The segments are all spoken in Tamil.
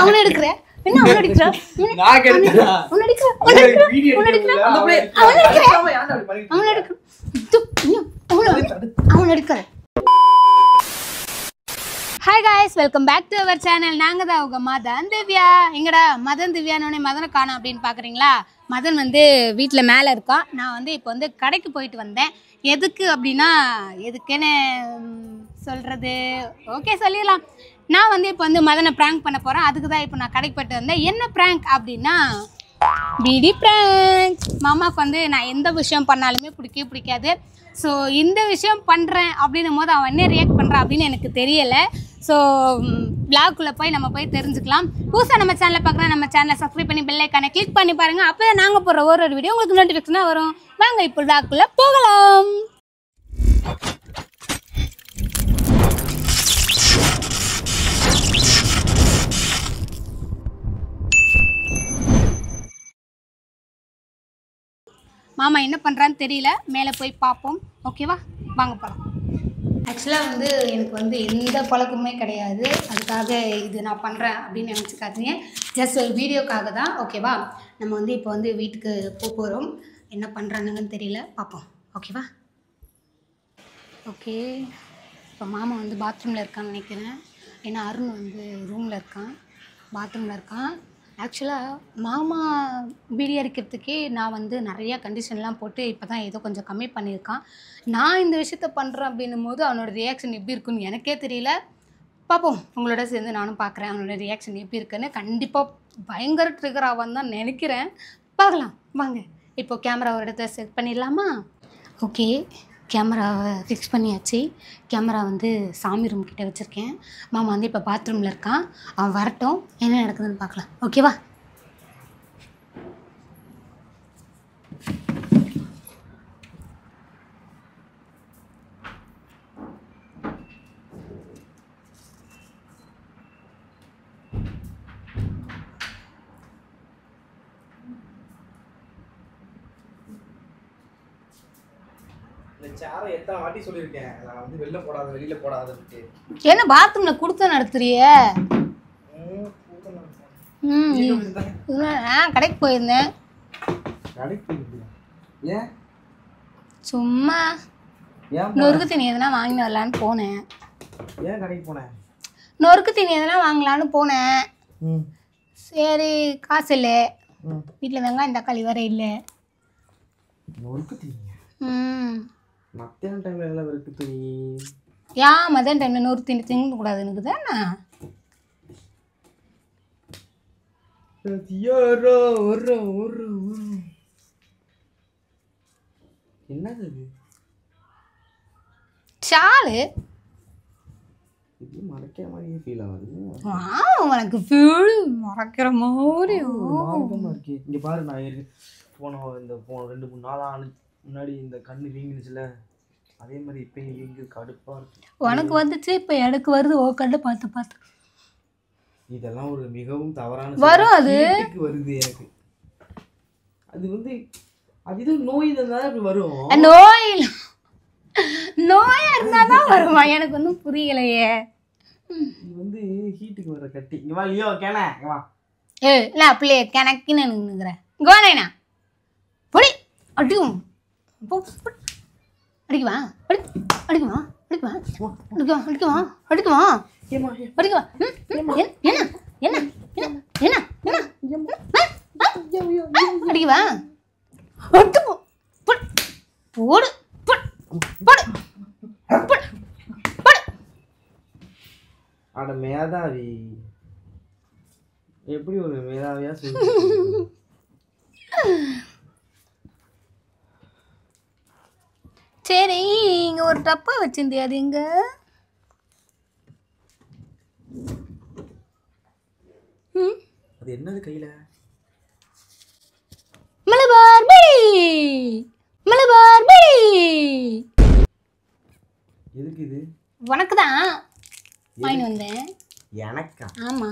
அவனை எடுக்கிற என்ன அவனை எடுக்கிற அவன் எடுக்கிற. Hi guys, welcome back to our channel. நாங்கள் தான் அவங்க மதன் திவ்யா. எங்கடா மதன் திவ்யானோடனே மதனை காணோம் அப்படின்னு பார்க்குறீங்களா? மதன் வந்து வீட்டில் மேலே இருக்கான். நான் வந்து இப்போ வந்து கடைக்கு போயிட்டு வந்தேன். எதுக்கு அப்படின்னா, எதுக்குன்னு சொல்கிறது ஓகே சொல்லிடலாம். நான் வந்து இப்போ வந்து மதனை ப்ராங்க் பண்ண போகிறேன். அதுக்கு தான் இப்போ நான் கடைக்கு போயிட்டு வந்தேன். என்ன ப்ராங்க் அப்படின்னா பிடி ப்ராங்க். மாமாவுக்கு வந்து நான் எந்த விஷயம் பண்ணாலுமே பிடிக்காது. ஸோ இந்த விஷயம் பண்ணுறேன் அப்படின்னும் போது அவன் என்ன ரியாக்ட் பண்ணுறான் அப்படின்னு எனக்கு தெரியலை. ஸோ விளாக்குள்ளே போய் நம்ம போய் தெரிஞ்சுக்கலாம். புதுசாக நம்ம சேனலை பார்க்குறேன், நம்ம சேனலை சப்ஸ்கிரைப் பண்ணி பெல் ஐக்கானை கிளிக் பண்ணி பாருங்கள். அப்போ நாங்கள் போடுற ஒரு வீடியோ உங்களுக்கு நோட்டிஃபிகேஷனாக வரும். வாங்க இப்போ விளாக்குள்ளே போகலாம். மாமா என்ன பண்ணுறான்னு தெரியல, மேலே போய் பார்ப்போம். ஓகேவா, வாங்க போகலாம். ஆக்சுவலாக வந்து எனக்கு வந்து எந்த பழக்கமே கிடையாது. அதுக்காக இது நான் பண்ணுறேன் அப்படின்னு நினச்சிக்காதீங்க. ஜஸ்ட் ஒரு வீடியோக்காக தான். ஓகேவா, நம்ம வந்து இப்போ வந்து வீட்டுக்கு போகிறோம். என்ன பண்ணுறானுங்கன்னு தெரியல, பார்ப்போம். ஓகேவா, ஓகே. இப்போ மாமா வந்து பாத்ரூமில் இருக்கான்னு நினைக்கிறேன். ஏன்னா அருண் வந்து ரூமில் இருக்கான், பாத்ரூமில் இருக்கான். ஆக்சுவலாக மாமா வீடியோ அடிக்கிறதுக்கே நான் வந்து நிறையா கண்டிஷன்லாம் போட்டு இப்போ தான் ஏதோ கொஞ்சம் கம்மி பண்ணியிருக்கான். நான் இந்த விஷயத்த பண்ணுறேன் அப்படின்னும் போது அவனோட ரியாக்ஷன் எப்படி இருக்குன்னு எனக்கே தெரியல. பார்ப்போம், உங்களோட சேர்ந்து நானும் பார்க்குறேன் அவனோட ரியாக்ஷன் எப்படி இருக்குன்னு. கண்டிப்பாக பயங்கர ட்ரிகர் ஆவான்னு தான் நினைக்கிறேன். பார்க்கலாம் வாங்க. இப்போது கேமரா ஒரு இடத்துல செட் பண்ணிடலாமா? ஓகே, கேமராவை ஃபிக்ஸ் பண்ணியாச்சு. கேமரா வந்து சாமி ரூம் கிட்டே வச்சுருக்கேன். மாமா வந்து இப்போ பாத்ரூமில் இருக்கான். அவன் வரட்டும், என்ன நடக்குதுன்னு பார்க்கலாம். ஓகேவா? என்ன பாத்ரூம்ல குடுத்த நடத்துறிய? கடைக்கு போயிருந்தேன். சும்மா நொறுக்கு தீனி எதனா வாங்கிட்டு வரலான்னு போனேன். நொறுக்கு தீனி எதனா வாங்கலான்னு போனேன். சரி, காசு இல்லை வீட்டில். வெங்காயம் தக்காளி வர இல்லை. மத்தியான டைம்ல எல்லாம் இருக்கு தீ. ஏன் மத்தியான டைம்ல நூறு தீனி திங்க கூடாது எனக்கு தானே? என்னது இது? சாலு இது மறக்கிற மாதிரியே ஃபீல் ஆகுது. உனக்கு ஃபீல் மறக்கிற மாதிரி இருக்கு. இங்க பாரு, நான் போன 2-3 நாளா முன்னாடி இந்த கண்ணு வீங்கினுச்சுல, அதே மாதிரி இப்போ வீங்கு கடுப்பா இருக்கு. உனக்கு வந்துச்சு, இப்போ எனக்கு வருது. ஓ கண்ணு பார்த்து பார்த்து. இதெல்லாம் ஒரு மிகவும் தவறான வரும். அது வருது எனக்கு. அது வந்து அது இது நோய் இருந்தா இப்படி வரும். நோயா இருந்தாதான் வருமா? எனக்கு ஒன்றும் புரியலையே. இது வந்து ஹீட்டுக்கு வர கட்டி. இங்க வா லியோ, கேனா இங்க வா. இல்லை அப்படியே கிணக்குன்னு நின்னுக்கிறேன். கோனைனா பொடி அடிக்கும். அடிக்குவா அடிக்குவா அடிக்குவா அடிக்குவா அடிக்குவா அடிக்குவா அடிக்குவா. என்ன என்ன என்ன என்ன அடிக்குவா? போடு அட மேதாவி, எப்படி ஒரு மேதாவியா சொல்லு. சரி, இங்க ஒரு டப்பா வச்சிருந்தியா? அது எங்க? அது என்னது கையில? மலபார் பிடி. மலபார் பிடி எதுக்கு இது? உனக்கு தான் வாங்கிட்டு வந்தேன். எனக்கா? ஆமா,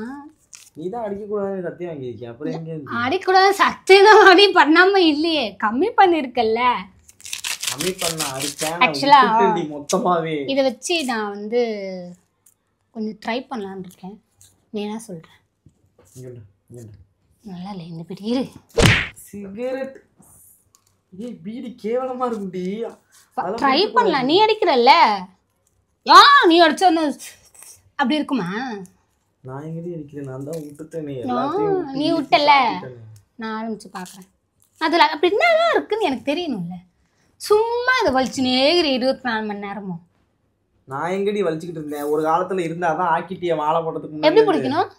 நீ தான் அடிக்க கூடாதுன்னு சத்தியம் வாங்கியிருக்கிய. அப்புறம் எங்க அடிக்கூடாது சத்தியம் தான். பண்ணாம இல்லையே, கம்மி பண்ணிருக்கல்ல. கம்மி பண்ண Actually, அடிச்சேன் மொத்தமாவே. இதை வச்சு நான் வந்து கொஞ்சம் ட்ரை பண்ணலான்னு இருக்கேன். நீ என்ன சொல்கிறேன்? நல்லா இல்லை இந்த பீடி இரு. சிகரெட் பீடி கேவலமா இருக்குடி. ட்ரை பண்ணலாம். நீ அடிக்கிறல்ல, நீ அடிச்ச அப்படி இருக்குமா? நான் எங்கடி அடிக்கிறேன்? நான் தான் விட்டுட்டேன். நீ விட்டல, நான் ஆரம்பிச்சு பார்க்குறேன். அதில் அப்படி என்னதான் இருக்குன்னு எனக்கு தெரியணும்ல. சும்மா இதை வலிச்சுனே 24 மணி நேரமும். நான் எங்கடி வலிச்சுக்கிட்டு இருந்தேன்? ஒரு காலத்துல இருந்தா தான் ஆக்கிட்டிய மாலை போட்டதுக்கு எப்படி பிடிக்கணும்?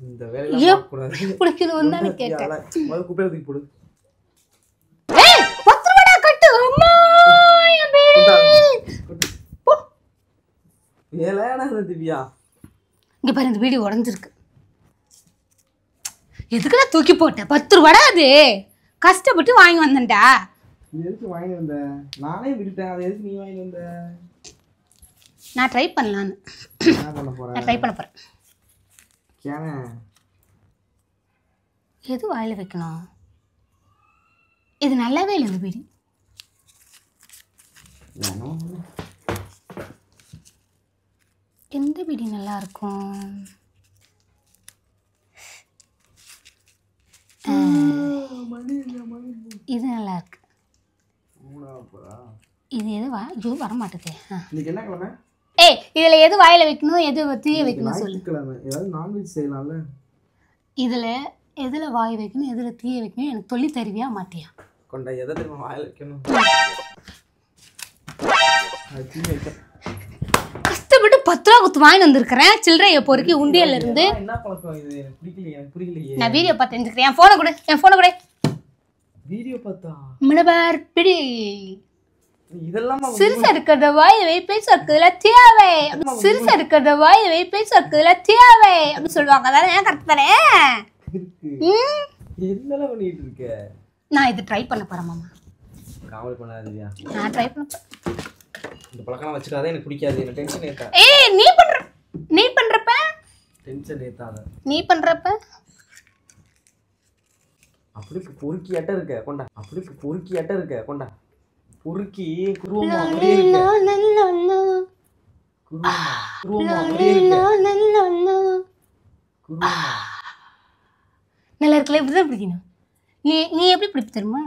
இந்த வேலையெல்லாம் கூடாது. பிடிக்கணும் தானே கேட்டேன். முதல்ல குப்பையில தூக்கி போடு. 10 ரூபாடா கட்டு. அம்மா என் பேபி. ஏலேடா திவ்யா. இங்க பாரு இந்த வீடியோ உடைஞ்சிருக்கு. எதுக்குடா தூக்கி போட்ட? 10 ரூபாடா அது. கஷ்டப்பட்டு வாங்கி வந்தேன்டா. நீ எதுக்கு வாங்கி வந்த? நானே விட்டுட்டேன். அது எதுக்கு நீ வாங்கி வந்த? நான் ட்ரை பண்ணலான்னு. என்ன பண்ண போறேன்? நான் ட்ரை பண்ண போறேன். கேன எது வாயில வைக்கணும்? இது நல்லாவே இல்லை இந்த பீடி. எந்த பீடி நல்லா இருக்கும்? இது நல்லா இருக்கு. இது எது ஐயோ வர மாட்டேது. இன்னைக்கு என்ன கிழமை? ஏய் இதுல எது வாயில வைக்கணும் எது தீய வைக்கணும் சொல்லு. ஏதாவது நான்வெஜ் செய்யலாம்ல. இதுல எதுல வாய் வைக்கணும் எதுல தீய வைக்கணும் எனக்கு சொல்லி தருவியா மாட்டியா? கொண்டா எதை தெரியுமா வாயில வைக்கணும்? கஷ்டப்பட்டு 10 ரூபா கொடுத்து வாங்கி வந்திருக்கிறேன். சில்லறைய பொறுக்கி உண்டியல்ல இருந்து. என்ன பழக்கம் இது? எனக்கு பிடிக்கலையே. எனக்கு புரியலையே. நான் வீடியோ பார்த்து தெரிஞ்சுக்கிறேன். என் போனை கொடு. என் போனை கொடு. வீடியோ பார்த்தா மலபார் பிடி. இதெல்லாம் சிறுசா இருக்கிறத வாயில வை பேசுறதுல தேவை. சிறுசா இருக்கிறத வாயில வை பேசுறதுல தேவை அப்படி சொல்லுவாங்க. அதானே கரெக்ட் தானே? என்னல பண்ணிட்டு இருக்க? நான் இது ட்ரை பண்ண போறேன் மாமா. காமெடி பண்ணாதீங்க. நான் ட்ரை பண்ண போறேன். இந்த பழக்கம் வச்சுக்காதே. எனக்கு பிடிக்காது. எனக்கு டென்ஷன் ஏத்தா. ஏய் நீ பண்றப்ப டென்ஷன் ஏத்தாத. நீ பண்றப்ப அப்படி பொறுக்கியாட்ட இருக்க. கொண்டா. அப்படி பொறுக்கியாட்ட இருக்க. கொண்டா. பொறுக்கி குருவமா அப்படியே இருக்க. குருவமா அப்படியே இருக்க. குருவமா நல்லா இருக்கல. இப்படிதான் பிடிக்கணும். நீ எப்படி பிடிப்பு தெரியுமா?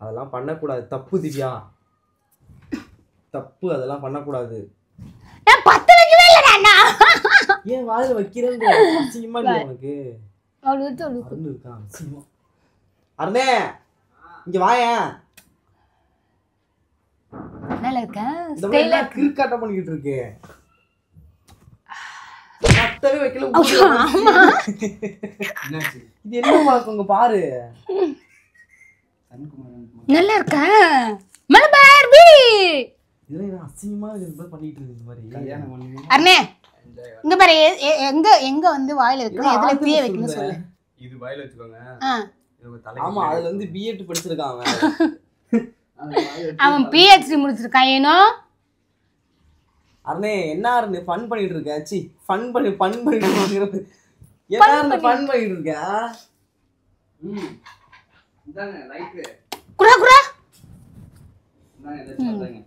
அதெல்லாம் பண்ணக்கூடாது. தப்பு திவ்யா. தப்பு. அதெல்லாம் பண்ணக்கூடாது. நான் 10 வைக்கவே இல்லடா. ஏன் வாயில வைக்கிறேன்னு அசிங்கமா இல்ல உனக்கு? அருண் இருக்கான். அசிங்கமா. அருணே இங்க வாயேன். நல்லா இருக்கா? இந்த மாதிரி கிறுக்காட்டம் பண்ணிக்கிட்டு இருக்கு. மத்தவே வைக்கல. என்னாச்சு? இது என்ன பழக்கங்க பாரு. நல்லா இருக்கா? மலபார் பி. இதெல்லாம் அசிங்கமா இது பண்ணிட்டு இருக்கு. இந்த மாதிரி கல்யாணம் பண்ணி அண்ணே இங்க பாரு. எங்க வந்து வாயில வைக்கணும் எதுல தீய வைக்கணும் சொல்லு. இது வாயில வச்சுக்கோங்க. ஆமா அதுல வந்து பிஎட் படிச்சிருக்கான் அவன். அவன் PhD முடிச்சிருக்கான். ஏனோ அண்ணே என்ன அருண் ஃபன் பண்ணிட்டு இருக்க? சி ஃபன் பண்ணிட்டு இருக்க. என்ன ஃபன் பண்ணிட்டு இருக்க? இதாங்க லைக் குரா நான் எதை சொல்றேங்க.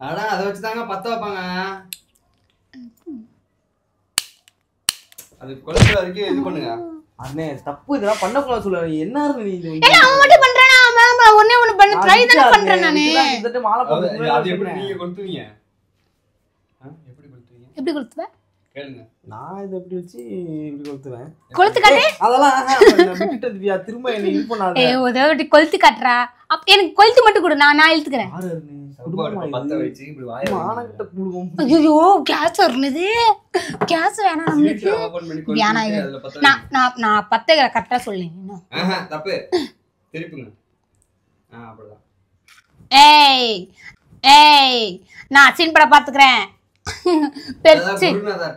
அடா அத வச்சு தாங்க பத்த வைப்பாங்க. அது கொலைக்கு வரைக்கும் இது பண்ணுங்க. அண்ணே தப்பு. இதெல்லாம் பண்ண கூடாது சொல்ல. என்ன நீ இது? அவன் மட்டும் பண்றானா? மாமா ஒண்ணே பண்ண ட்ரை தான் பண்றேன் நானே. இந்த மாலை போட்டு அது எப்படி நீங்க கொளுத்துவீங்க? எப்படி கொளுத்துவீங்க? எப்படி கொளுத்துவ? கேளுங்க. நான் இத எப்படி வச்சு இப்படி கொளுத்துவேன். கொளுத்து காட்டு. அதெல்லாம் விட்டுட்டு திவ்யா திரும்ப என்ன இது பண்ணாத. ஏய் ஒருவாட்டி கொளுத்து காட்றா. எனக்கு கொளுத்து மட்டும் கொடு. நான் இழுத்துக்கறேன். குடும்பமா பத்த வச்சு இப்படி வாயை மானகிட்ட குடுவோம். ஐயோ கேஸ் வருது. கேஸ் வேணாம் நமக்கு. வேணாம் இது. நான் பத்த கரெக்ட்டா சொல்லேன். தப்பு. திருப்புங்க. அப்படிதான். ஏய் நான் சீன் படம் பாத்துக்கறேன். பெருசு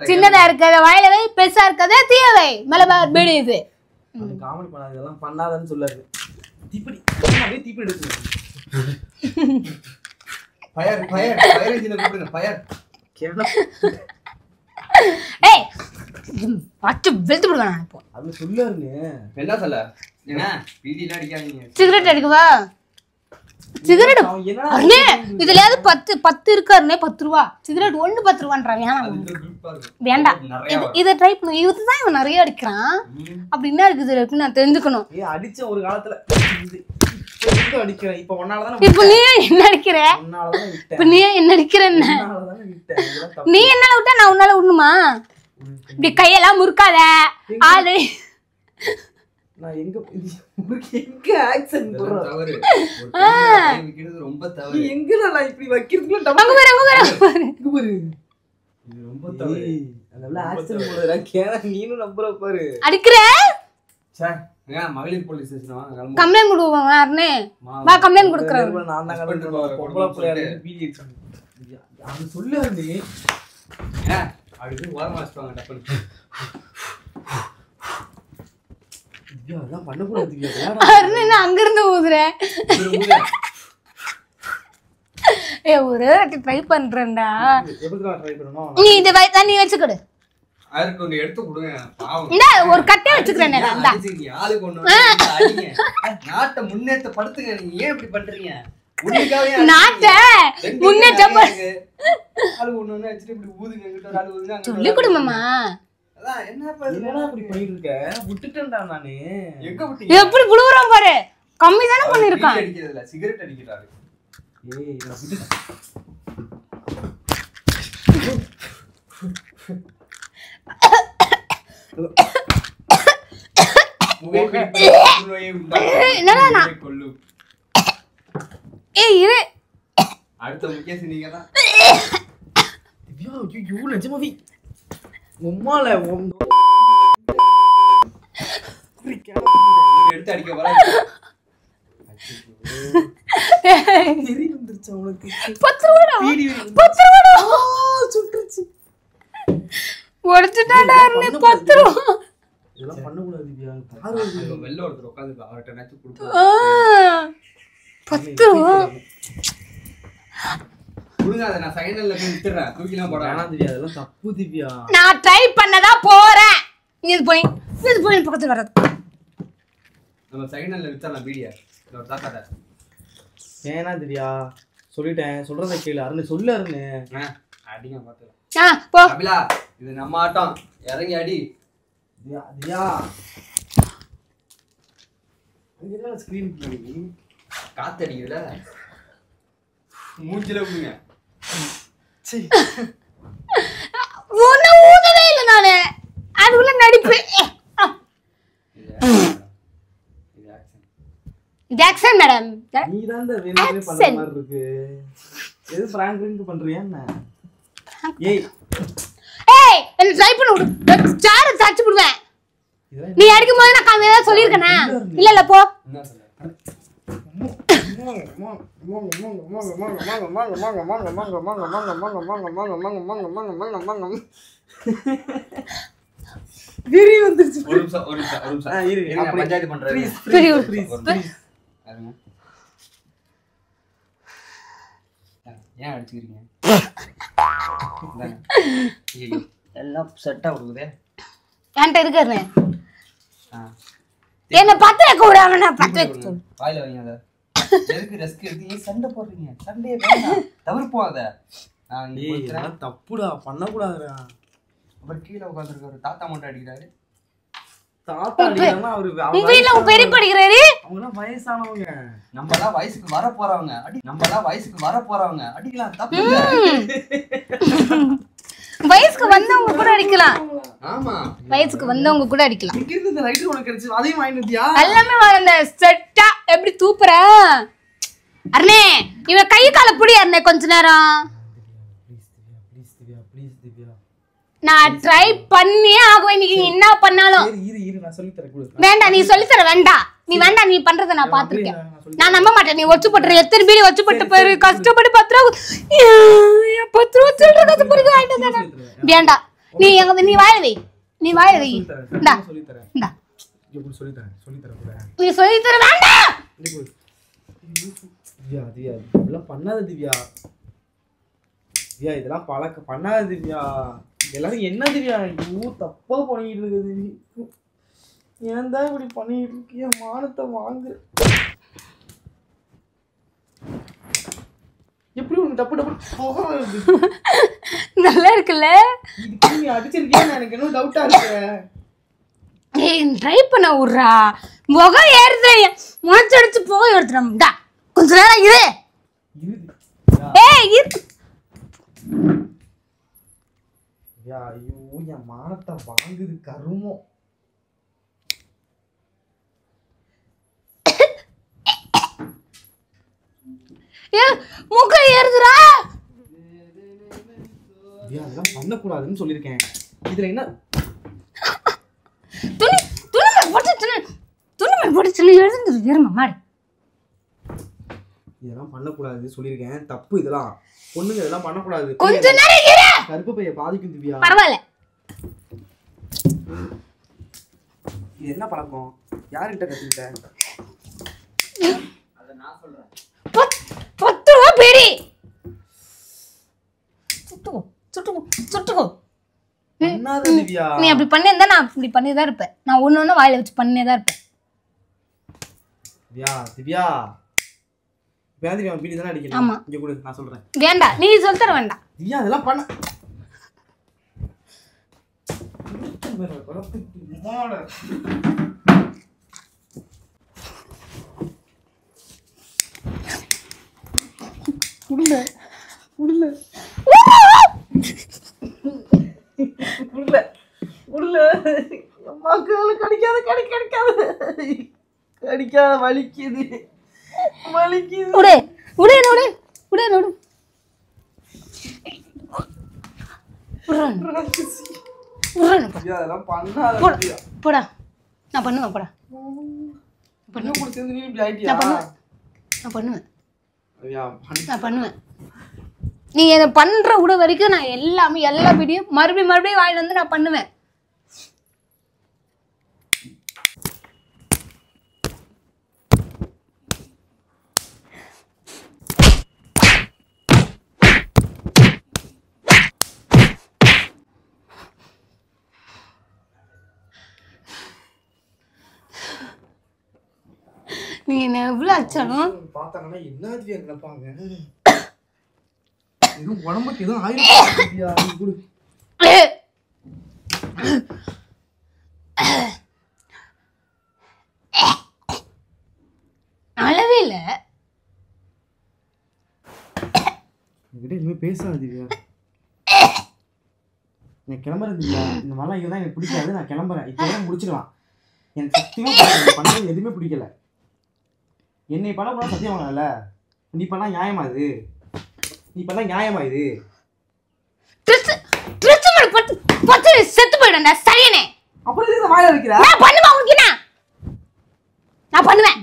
சின்னதா இருக்கத வாயில வை, பெருசா இருக்கத தீய வை. மலபார் பீடி இது. அது காமெடி பண்ணாத. இதெல்லாம் பண்ணாதன்னு சொல்லாரு. தீப்படி அப்படியே தீப்படி எடுத்து. ஃபயர் இன்ஜினை கூப்பிடுங்க. ஃபயர் கேள. ஏய் பச்சை வெளுத்து விடுவேன் இப்போ. அது சொல்லாருங்க. என்ன சொல்ல என்ன பீடிலாம் அடிக்காதீங்க. சிகரெட் அடிக்கவா? சிகரெட் அண்ணே இதுலயாவது 10 இருக்காருனே 10 ரூபா. சிகரெட் 1 10 ரூபான்றாங்க. வேண்டாம் இதை ட்ரை பண்ணு. இதுதான் இவன் நிறைய அடிக்கிறான். அப்படி என்ன இருக்குது இருக்குன்னு நான் தெரிஞ்சுக்கணும். அடிச்ச ஒரு காலத்துல அடிக்கிறேன். இப்ப ஒன்னாலதான் இப்ப நீ என்ன அடிக்கிற? இப்ப நீ என்ன அடிக்கிற? நீ என்னால விட்டா நான் உன்னால விடணுமா? இப்படி கையெல்லாம் முறுக்காத. ஆளு நான் எங்க ஆக்சன் போறேன். தவறு. ரொம்ப தவறு. எங்க நான் இப்படி வைக்கிறதுல அங்க பாரு. இது ரொம்ப தவறு. அதனால ஆக்சன் போறேன். கேனா நீனும் நம்பற பாரு. அடிக்கிற? சே மகளிர் போலீஸ் ஸ்டேஷன் வாங்க. கம்ப்ளைன்ட் கொடுவோம் யாருனே. வா கம்ப்ளைன்ட் கொடுக்கறேன். நான் தான் கம்ப்ளைன்ட் பொம்பள புள்ளையால பீடி அடிச்சாங்க. அது சொல்ல நீ அப்படி ஓரமா வச்சுவாங்க டப்பல். ஐயோ அதான் பண்ண கூடாது. அருண் என்ன அங்க இருந்து ஊதுறேன். ஏய் ஒரு ட்ரை பண்றேன்டா. எப்படிடா ட்ரை பண்ணனும்? நீ இந்த தண்ணி வெச்சு கொடு. அதுக்கு ஒன்னு எடுத்து கொடுங்க. பாவம். இந்த ஒரு கட்டை வெச்சுக்கறேனே நான் தான். ஆளுக்கு ஒன்னு அடிங்க. நாட்டை முன்னேற்றப்படுத்துங்க. நீங்க ஏன் இப்படி பண்றீங்க? உங்களுக்காவே நாட்டை முன்னேற்றம் ஆளுக்கு ஒன்னு வச்சிட்டு இப்படி ஊதுங்க. கிட்ட ஒரு ஆளு ஊதுங்க. சொல்லி கொடு மாமா. அதான் என்னப்பா என்னடா இப்படி பண்ணிட்டு இருக்க? விட்டுட்டேன்டா நானு. எங்க விட்டீங்க? எப்படி புளுவுறான் பாரு. கம்மி தான பண்ணிருக்கான். அடிக்கிறதுல சிகரெட் அடிக்கிறாரு. ஏய் நான் விட்டுட்டேன். என்னடா நான் கொல்லும். ஏய் இரு. அடுத்த முக்கிய சீனிங்க தான். ஐயோ ஐயோ நிஜமாவே உம்மால எடுத்து அடிக்க வராது. தெரி வந்துருச்சு அவனுக்கு. 10 ரூபாடா. 10 ரூபாடா. சுட்டுச்சு. ஒடிச்சிட்டாடா அருண் 10 ரூபா. இதெல்லாம் பண்ண கூடாது திவ்யா. பாரு வெள்ள ஒருத்தர் உட்கார்ந்து அவர்ட்ட நேத்து கொடுப்போம். 10 ரூபா. குடுங்க அத நான் ஃபைனல்ல போய் விட்டுறேன். தூக்கிலாம் போட வேணாம் திவ்யா. அதெல்லாம் தப்பு திவ்யா. நான் ட்ரை பண்ணதா போறேன். இது போய் பக்கத்துல வராது. நம்ம ஃபைனல்ல விட்டறலாம் வீடியோ. ஒரு தாத்தாடா. ஏனா திவ்யா சொல்லிட்டேன். சொல்றத கேளு. அருண் சொல்லு அருண். அடிங்க பாத்துக்கலாம். போ. அபிலா இது நம்ம ஆட்டம். இறங்கி அடி. திவ்யா என்ன ஸ்கிரீன் பண்ணி காத்து அடிக்குதுல. மூஞ்சில விடுங்க. சீ ஒண்ணு ஊதவே இல்ல நானு. அதுக்குள்ள நடிப்பு. இது ஆக்சன் மேடம். நீ தான் இந்த வேணும்னே பண்ற மாதிரி இருக்கு. எது பிராங்க் பண்றியா என்ன? ஏய் என்ன ட்ரை பண்ண விடு. சார தச்சு விடுவேன். நீ அடிக்கும் போது நான் கம்மியா சொல்லிருக்கேனா? இல்ல போ. என்ன சொல்ற? வெறி வந்துருச்சு. ஒரு நிமிஷம். இரு நான் பஞ்சாயத்து பண்றேன். ப்ளீஸ். ஏன் அடிச்சுக்கிறீங்க? எல்லாம் செட்டா கொடுக்குதே. என்கிட்ட இருக்காரு. என்ன 10 வைக்க விடாம நான் 10 வைக்க சொல்லு. வாயில வைங்க அத. எதுக்கு ரெஸ்க் எடுத்து சண்டை போடுறீங்க? சண்டையே வேண்டாம். தவிர்ப்போம் அத. நான் இதெல்லாம் தப்புடா. பண்ண கூடாதுடா. அப்புறம் கீழே உட்கார்ந்திருக்காரு. தாத்தா மட்டும் அடிக்கிறாரு. தாத்தா அடிக்கறனா அவரு உங்க வீட்ல உங்க பெரிய படிக்கிறாரு. அவங்கள வயசானவங்க. நம்மலாம் வயசுக்கு வர போறவங்க. அடிக்கலாம் தப்பு இல்ல. வயசுக்கு வந்தவங்க கூட அடிக்கலாம். ஆமா வயசுக்கு வந்தவங்க கூட அடிக்கலாம். இங்க இருந்து இந்த ரைட் உனக்கு கிடைச்சு அதையும் வாங்கிட்டியா? எல்லாமே அந்த செட்டா எப்படி தூப்புற அருணே. இவன் கை கால புடி அருணே கொஞ்ச நேரம். ப்ளீஸ் திவ்யா. நான் ட்ரை பண்ணியே ஆகுவேன். நீ என்ன பண்ணாலும் இரு நான் சொல்லி தரேன். குடு. வேண்டாம். நீ சொல்லி தர வேண்டாம். நீ வேண்டாம். நீ பண்றத நான் பாத்துர்க்கேன். நான் நம்ப மாட்டேன். நீ ஒச்சு போட்டுற. எத்தனை பேர் ஒச்சு போட்டு பாரு. கஷ்டப்பட்டு 10 ரூபா 10 ரூபா சொல்றது புரியுது. ஆயிட்டா வேண்டாம். நீ வாய வை. இந்தா சொல்லி தரேன். இந்தா எப்படி சொல்லி தரேன் கூட. நீ சொல்லி தர வேண்டாம். திவ்யா இதெல்லாம் பண்ணாத திவ்யா. திவ்யா இதெல்லாம் பண்ணாத திவ்யா. எல்லாரும் என்ன திவ்யா தப்பா பண்ணிட்டு இருக்குது. ஏன் தான் இப்படி பண்ணிட்டு இருக்கிய? மானத்தை வாங்கு. எப்படி உனக்கு டப்பு டப்பு நல்லா இருக்குல்ல? இதுக்கு நீ அடிச்சிருக்கியா? எனக்கு இன்னும் டவுட்டா இருக்கு. ஏய் ட்ரை பண்ண விட்றா. முகம் ஏறுது. மூச்சு அடிச்சு போக எடுத்துட்டா. கொஞ்ச நேரம் இரு. ஏய் இரு. ஐயோ என் மானத்தை வாங்குது கருமம். ஏ முகம் ஏறுதுடா. அதெல்லாம் பண்ணக்கூடாதுன்னு சொல்லியிருக்கேன். இதுல என்ன துணி துணி மேல் போட்டு சொல்லி எழுந்து ஏறுமா மாடி. இதெல்லாம் பண்ணக்கூடாது சொல்லியிருக்கேன். தப்பு இதெல்லாம். பொண்ணுங்க இதெல்லாம் பண்ணக்கூடாது. கொஞ்ச நேரம் இரு. கருப்பு பைய பாதிக்கும் திவ்யா. பரவாயில்ல. இது என்ன பழக்கம்? யார்கிட்ட கத்துக்கிட்ட? அத நான் சொல்றேன். 10 ரூபா பேடி. சுட்டுக்கோ. பண்ணாத திவ்யா. நீ அப்படி பண்ணியிருந்தா நான் அப்படி பண்ணிதான் இருப்பேன். நான் ஒண்ணு வாயில வச்சு பண்ணிதான் இருப்பேன். திவ்யா திவ்யா பீடி தானே அடிக்கணும். ஆமா. இங்க கொடு நான் சொல்றேன். வேண்டாம் நீ சொல்ல தர வேண்டாம். திவ்யா அதெல்லாம் பண்ண உள்ள உள்ள உள்ள உள்ள அம்மாக்கு கடிக்காத கடிக்காத வலிக்குது வலிக்குது. உடே உடே நோடு உடே நோடு. அதெல்லாம் பண்ணாத. போடா நான் பண்ணுவேன். போடா பண்ண கூட சேர்ந்து நீ இப்படி ஆயிட்டியா? நான் பண்ணுவேன். நீ என்ன பண்ற கூட வரைக்கும் நான் எல்லா வீடியும் மறுபடியும் வாயில வந்து நான் பண்ணுவேன். நீ என்ன எவ்வளவு அச்சாலும் பார்த்தாங்கன்னா என்ன திவ்யா நினைப்பாங்க? எதுவும் உடம்புக்கு எதுவும் ஆயிரம். அளவே இல்ல. என்கிட்ட இனிமே பேசாத திவ்யா. நான் கிளம்புறேன் திவ்யா. இந்த மாதிரிலாம் இதுதான் எனக்கு பிடிக்காது. நான் கிளம்புறேன். இப்போ முடிச்சுக்கலாம். எனக்கு சத்தியமா பண்ணது எதுவுமே பிடிக்கல. என்னை பண்ண போனா சத்தியம் வாங்கல. நீ பண்ணா நியாயமா இது? செத்து போயிடும்டா சரியனே. அப்புறம் எதுக்கு வாயில வைக்கிற? நான் பண்ணுவேன். உனக்கு என்ன? நான் பண்ணுவேன்.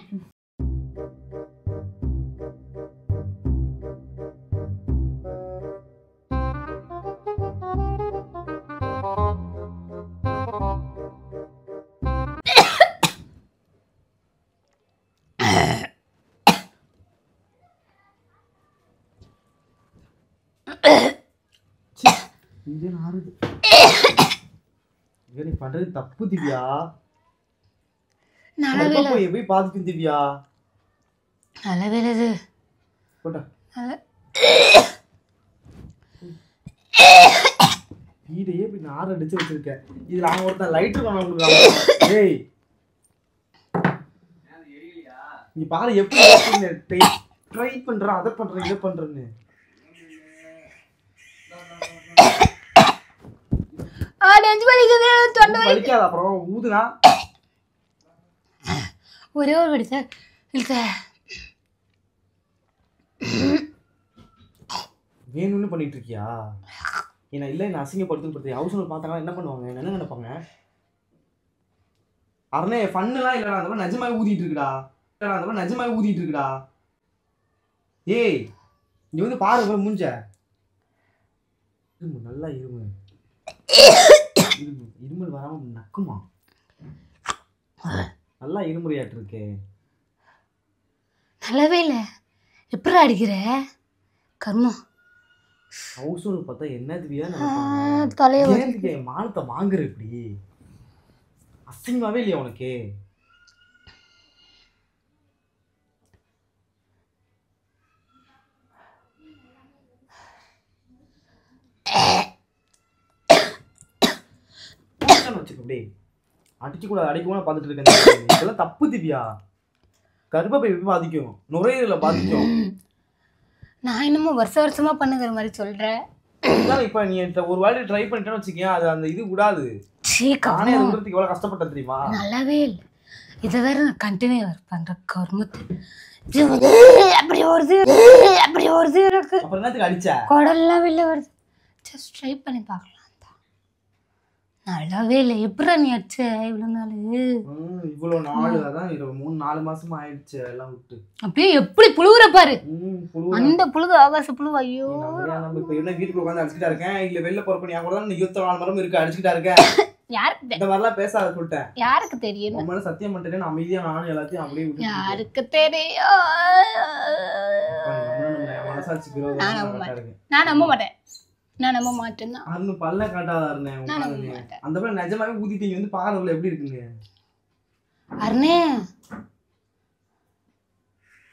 நீ பண்றது தப்பு திவ்யா. நல்லவேல போய் பாதிக்கும் திவ்யா. நல்லவேல போடா. வீடையே இப்படி நார் அடிச்சு வச்சிருக்க. இதுல அவன் ஒருத்தன் லைட்டர் பண்ண கொடுக்குறான். ஏய் நீ பாரு எப்படி ட்ரை பண்றான். அதை பண்றேன் இதை பண்றேன்னு. வலிக்காத அப்புறம் ஊதுனா ஒரே ஒரு வடி சார் இல்ல வேணும்னு பண்ணிட்டு இருக்கியா? ஏன்னா இல்லை என்ன அசிங்கப்படுத்து. ஹவுஸ் ஓனர் பார்த்தாங்கன்னா என்ன பண்ணுவாங்க? என்ன நினைப்பாங்க? அரணே ஃபன்னுலாம் இல்லைடா. அந்த மாதிரி நிஜமாவே ஊதிட்டு இருக்குடா. ஏய் நீ வந்து பாரு அப்புறம் மூஞ்ச நல்லா இருமல் வராம நக்குமா? நல்லா இருமுறையாட்டு இருக்கே. நல்லாவே இல்லை. எப்படி அடிக்கிற கர்மம்? ஹவுஸ் ஓனர் பார்த்தா என்ன திவ்யா தலையை ஏன் மானத்தை வாங்குற இப்படி? அசிங்கமாவே இல்லையா உனக்கு? வச்சுக்க அடிக்க கூட அடிக்க பார்த்துட்டு இருக்கேன். இதெல்லாம் தப்பு திவ்யா. கர்ப்பப்பை பாதிக்கும், நுரையீரல பாதிக்கும். நான் இன்னமும் வருஷமா பண்ணுகிற மாதிரி சொல்றேன். இப்ப நீ ஒரு வாட்டி ட்ரை பண்ணிட்டேன்னு வச்சுக்கேன், அது அந்த இது விடாது. நானே அது விடுறதுக்கு எவ்வளவு கஷ்டப்பட்டேன் தெரியுமா? நல்லாவே இல்லை. இதை வேற நான் கண்டினியூ பண்ற கர்மத்து அப்படி வருது எனக்கு. அப்புறம் என்னத்துக்கு அடிச்ச? குடல்லாம் வெளில வருது. ஜஸ்ட் ட்ரை பண்ணி பார்க்கலாம். நல்லாவே இல்லை. எப்படா நீ அடிச்ச இவ்வளவு நாள்? இவ்வளவு நாள் அதான் 3-4 மாசமா ஆயிடுச்சு எல்லாம் விட்டு. அப்படியே எப்படி புழுவுற பாரு. அந்த புழுவு ஆகாச புழுவு. ஐயோ நம்ம இப்ப என்ன வீட்டுக்குள்ள உட்காந்து அடிச்சுட்டா இருக்கேன், இல்ல வெளில போறப்ப நீ கூட தான் 24 மரம் இருக்கு அடிச்சுட்டா இருக்கேன். யாருக்கு இந்த மாதிரிலாம் பேசாத சொல்லிட்டேன். யாருக்கு தெரியும்? நம்மளால சத்தியம் பண்ணிட்டேன் அமைதியா நானும் எல்லாத்தையும் அப்படியே விட்டு. யாருக்கு தெரியும்? மனசாட்சிக்கு நான் நம்ப மாட்டேன். நான் நம்ப மாட்டேன் தான். அருண் பல்ல காட்டாதா இருந்தேன். அந்த மாதிரி நிஜமாவே ஊதிட்டீங்க வந்து பாக்குறதுல எப்படி இருக்குங்க? அருணே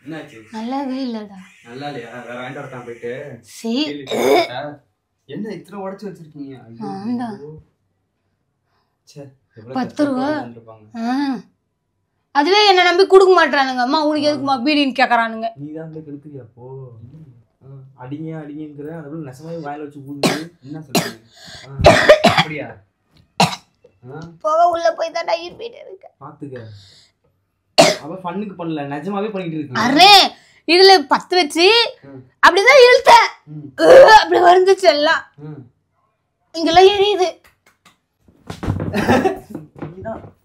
என்னாச்சு? நல்லாவே இல்லடா. நல்லா இல்லையா? வேற வாங்கிட்டு வரட்டான் போயிட்டு. என்ன இத்தனை உடைச்சு வச்சிருக்கீங்க? சரி 10 ரூபா. அதுவே என்ன நம்பி கொடுக்க மாட்டானுங்க. அம்மா உனக்கு எதுக்குமா பீடின்னு கேக்குறானுங்க. நீ தான் போய் கெடுத்துறியா? போ அடிங்கிற அதுக்குள்ள நெசமாவே வாயில வச்சு ஊதுது. என்ன சொல்றீங்க? அப்படியா? போக உள்ள போய் தான் இருப்பிட்டு இருக்க. பாத்துக்க. அவ ஃபன்னுக்கு பண்ணல, நிஜமாவே பண்ணிட்டு இருக்கு. அரே இதுல 10 வச்சு அப்படிதான் இழுத்த. அப்படி வந்துச்சு எல்லாம். இங்கெல்லாம் எரியுது.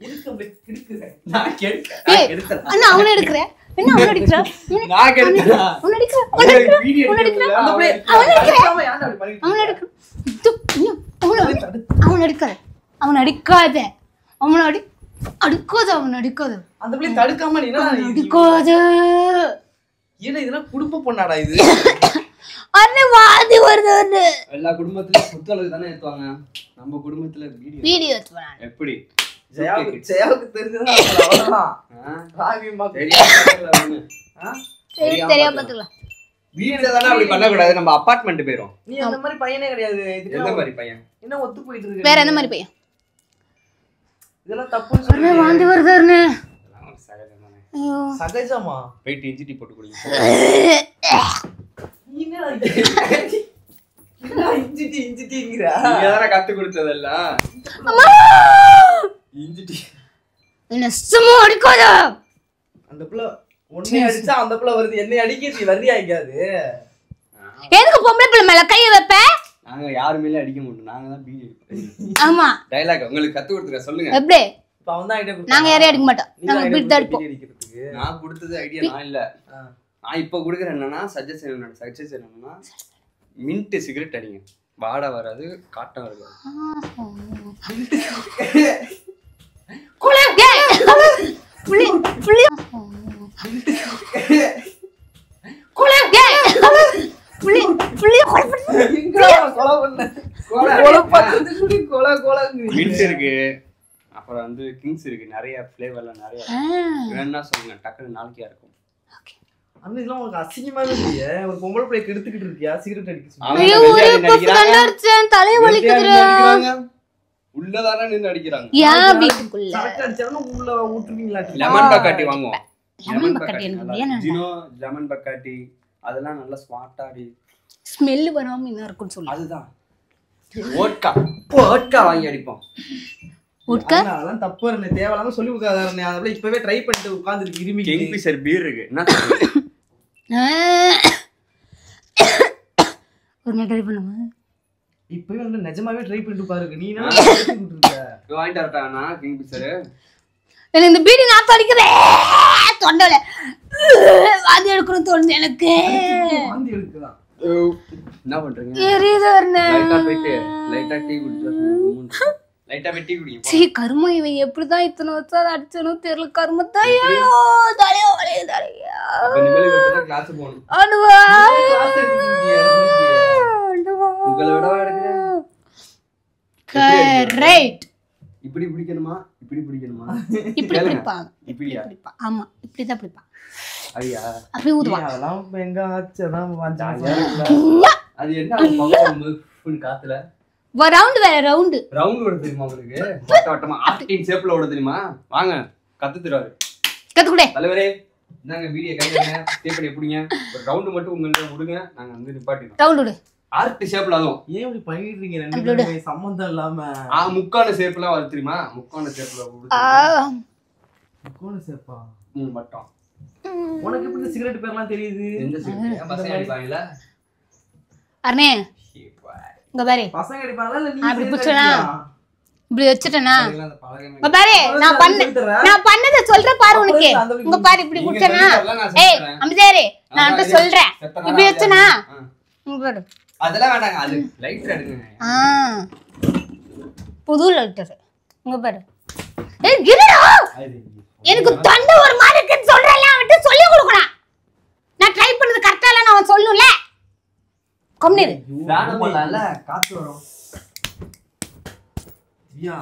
இருக்கு அப்படி கிடுக்குற. நான் கெடுத்தேன். அண்ணா அவன எடுக்கற. என்ன அவன அடிக்கற? நான் கெடுத்தேன். அவன அடிக்கற. வீடியோ எடுக்கற. அவன அடிக்கற. அவன அடிக்கற. அவன அடிக்காத. அவன அடிக்காத. அவன அடிக்காத. அந்த பிள்ளை தடுக்காம நீ என்ன அடிக்காத. ஏன்னா இதெல்லாம் குடும்ப பொண்ணாடா இது. அண்ணே வாதி வருது. எல்லா குடும்பத்திலயும் புத்தளவு தானே ஏத்துவாங்க. நம்ம குடும்பத்துல வீடியோ ஏத்துவாங்க. எப்படி? ஜெயாவுக்கு தெரிஞ்சதா அவ்வளவுதான். ராகிமா தெரியாம பாத்துக்கலாம். வீட்ல தானே அப்படி பண்ண கூடாது. நம்ம அபார்ட்மெண்ட் போயிரோம். நீ அந்த மாதிரி பையனே கிடையாது. எந்த மாதிரி பையன்? என்ன ஒத்து போயிட்டு இருக்கு? வேற என்ன மாதிரி பையன்? இதெல்லாம் தப்புன்னு சொல்லி அண்ணே வாந்தி வருது அண்ணே. சகஜமானே. ஐயோ சகஜமா? போயிட்டு இஞ்சி போட்டு குடிங்க. என்னடா இஞ்சிட்டிங்கற? நீங்க தான கத்து கொடுத்ததெல்லாம். அம்மா இஞ்சி என்ன சும்மா அடிக்காத. அந்த புள்ள ஒண்ணே அடிச்சா அந்த புள்ள வருது. என்னை அடிக்கிறது வர்றியா இங்காது? எதுக்கு பொம்பளை புள்ள மேல கை வைப்ப? நாங்க யாருமே அடிக்க மாட்டோம். நாங்க தான் பீடி. ஆமா டயலாக் உங்களுக்கு கத்து கொடுத்துற சொல்லுங்க. எப்படி? இப்ப அவன் தான் ஐடியா கொடுத்தா. நாங்க யாரையும் அடிக்க மாட்டோம். நாங்க பீடி தான் அடிப்போம். நான் கொடுத்தது ஐடியா நான் இல்ல. நான் இப்ப குடுக்குறேன் என்னன்னா சஜஷன் என்னன்னா மின்ட் சிகரெட் அடிங்க. வாடை வராது, காட்டம் வராது. குளே டேய் புளி புளி குளே டேய் புளி புளி கொலை பண்ண கொலை பண்றதுக்கு கொலை மின்ட் இருக்கு. அப்புறம் வந்து கிங்ஸ் இருக்கு. நிறைய ஃப்ளேவர்ல நிறைய வேணா சொல்லுங்க. டக்குனு நாளைக்கே இருக்கும். அந்த இதெல்லாம் உங்களுக்கு அசிங்கமாவே இல்லையே? ஒரு பொம்பளை பிள்ளை கெடுத்துக்கிட்டு இருக்கியா சிகரெட் அடிக்க? ஐயோ ஒரே பஃப் அடிச்சேன். தலைய வலிக்குதுடா. உள்ளதானே நின்னு அடிக்குறாங்க. யா வீட்டுக்குள்ள கரெக்ட் அடிச்சாலும் உள்ள ஊத்துவீங்களா? லெமன் பக்காட்டி வாங்குவோம். லெமன் பக்காட்டி எனக்கு வேணாம். ஜினோ லெமன் பக்காட்டி அதெல்லாம் நல்லா ஸ்மார்ட்டா அடி. ஸ்மெல் வராம என்ன இருக்குன்னு சொல்லு. அதுதான் வோட்கா வாங்கி அடிப்போம். வோட்கா அதெல்லாம் தப்பு இல்ல. தேவலாம சொல்லி கொடுக்காதே. அதனால இப்பவே ட்ரை பண்ணிட்டு உட்கார்ந்திருக்கு இருமி. கிங்ஃபிஷர் பீர் இருக்கு. என்ன ஒரு நாள் ட்ரை பண்ணுமா? இப்பவே வந்து நிஜமாவே ட்ரை பண்ணிட்டு பாருங்க. நீ என்ன பண்ணிட்டு இருக்க? வாங்கிட்டு வரட்டானா கிங்ஃபிஷர்? எனக்கு இந்த பீடி நாத்து அடிக்குதே. தொண்டையில வாந்தி எடுக்கணும் தோணுது எனக்கு. வாந்தி எடுக்கலாம். என்ன பண்றீங்க? எரியுது அண்ணே. லைட்டா போயிட்டு லைட்டா டீ குடிச்சா லைட்டா டீ குடிங்க. சீ கரும இவன் எப்படிதான் இத்தனை வருஷம் அதை அடிச்சனும் தெரியல. கருமத்தையோ தலையோ வளைய தலையா. அப்ப நிம்மதி கிளாஸ் போகணும். அனுவா கிளாஸ் எடுத்துக்கிறியா? உங்களை விட எடுக்கிறேன். கரெக்ட். இப்படி பிடிக்கணுமா இப்படி பிடிக்கணுமா? இப்படி பிடிப்பாங்க. இப்படியா? ஆமா இப்படி தான் பிடிப்பாங்க. ஐயா அப்படியே ஊதுவாங்க. அதெல்லாம் எங்க ஆச்சு அதான் ஜாலியா இருக்குல்ல. அது என்ன மகன் காத்துல ரவுண்ட் வேற ரவுண்ட் ஓட தெரியுமா உங்களுக்கு? வட்ட வட்டமா ஆர்டின் ஷேப்ல ஓட தெரியுமா? வாங்க கத்து தருவாரு. கத்துக்குடே தலைவரே நாங்க வீடியோ கையில டேப் பண்ணி எப்படிங்க ஒரு ரவுண்ட் மட்டும் உங்களுக்கு விடுங்க, நாங்க வந்து நிப்பாட்டிடுறோம். ரவுண்ட் விடு. ஆர்ட் ஷேப்ல அதுவும் ஏன் இப்படி பண்ணிடுறீங்க ரெண்டு பேரும் சம்பந்தம் இல்லாம? முக்கான ஷேப்லாம் வர தெரியுமா? முக்கான ஷேப்ல முக்கோண ஷேப்பா? வட்டம். உனக்கு எப்படி சிகரெட் பேர்லாம் தெரியுது? எந்த ஷேப்? பசங்க அடிப்பாங்கல அண்ணே இங்க பாரு. பசங்க அடிப்பாங்களா இல்ல நீ அப்படி புடிச்சனா இப்படி வச்சிட்டேனா? அந்த பலகை இங்க பாரு நான் பண்ணத சொல்ற பாரு உனக்கு. இங்க பாரு இப்படி புடிச்சனா? ஏய் அம்ஜேரே நான் உன்கிட்ட சொல்றேன். இப்படி வச்சனா? இங்க பாரு. அதெல்லாம் வேண்டாங்க, அது லைட் எடுங்க. புது லைட்டர். இங்க பாரு. ஏய் கிரடா எனக்கு தொண்டை ஒரு மாதிரி இருக்குன்னு சொல்றேன்ல, அவன்ட்ட சொல்லி கொடுக்கணும். நான் ட்ரை பண்ணது கரெக்ட்டா இல்ல நான் சொல்லணும்ல. கம்மிரு. ஃபேன் போடல காத்து வரும். யா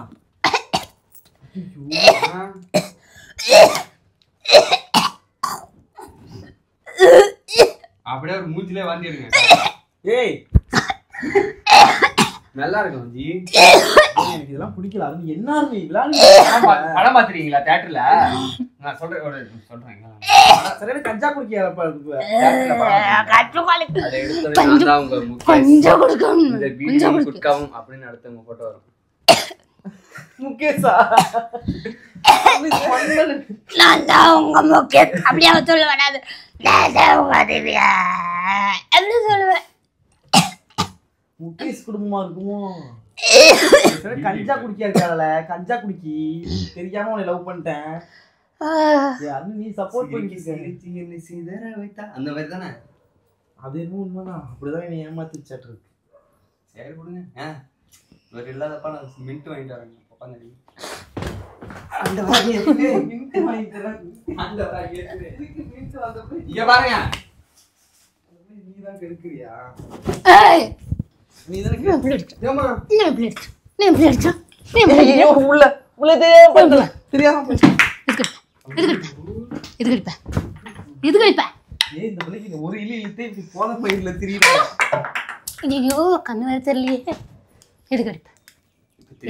அப்படியே ஒரு மூஞ்சிலே வாந்தி எடுங்க. ஏய் நல்லா இருக்கும் ஜி. எனக்கு இதெல்லாம் பிடிக்கல. அது என்ன இருக்கு விளையாடு? படம் பாத்துறீங்களா தியேட்டர்ல? நான் சொல்றேன். சரியான கஞ்சா குடிக்கிறப்ப அதை எடுத்து நான் தான் உங்க கொஞ்சம் கொடுக்கணும். இந்த வீடியோ குட்காவும் அப்படின்னு அடுத்தவங்க போட்டோ வரும். முகேஷா நான் தான் உங்க முகேஷ் அப்படியே சொல்ல வேணாது. நான் தான் உங்க திவ்யா எப்படி சொல்லுவேன்? முகேஷ் குடும்பமா இருக்குமோ? கஞ்சா குடிக்க இருக்கால, கஞ்சா குடிக்கி தெரியாம உன்னை லவ் பண்ணிட்டேன். அது நீ சப்போர்ட் பண்ணிருக்க அந்த மாதிரி தானே? அது என்ன உண்மைதான். அப்படிதான் என்னை ஏமாத்திச்சாட்டு இருக்கு. சரி கொடுங்க. ஒரு இல்லாதப்பா நான் மின்ட் வாங்கிட்டு வரேன். உட்காந்து அந்த வாங்கி மின்ட் வாங்கி தரேன். அந்த வாங்கி மின்ட் வந்தப்ப இங்க பாருங்க. நீதான் கெடுக்கிறியா? ஏய் நீதானே பிளேட். ஏமா நீ பிளேட். நீ பிளேட். நீ பிளேட். உள்ளதே பண்ணல. தெரியாம இது கழிப்ப. ஏய் இந்த பிள்ளைக்கு ஒரு இலி இழுத்தே இப்படி போன பயிர்ல திரியற. ஐயோ கண்ணு வேற தெரியலையே. இது கழிப்ப.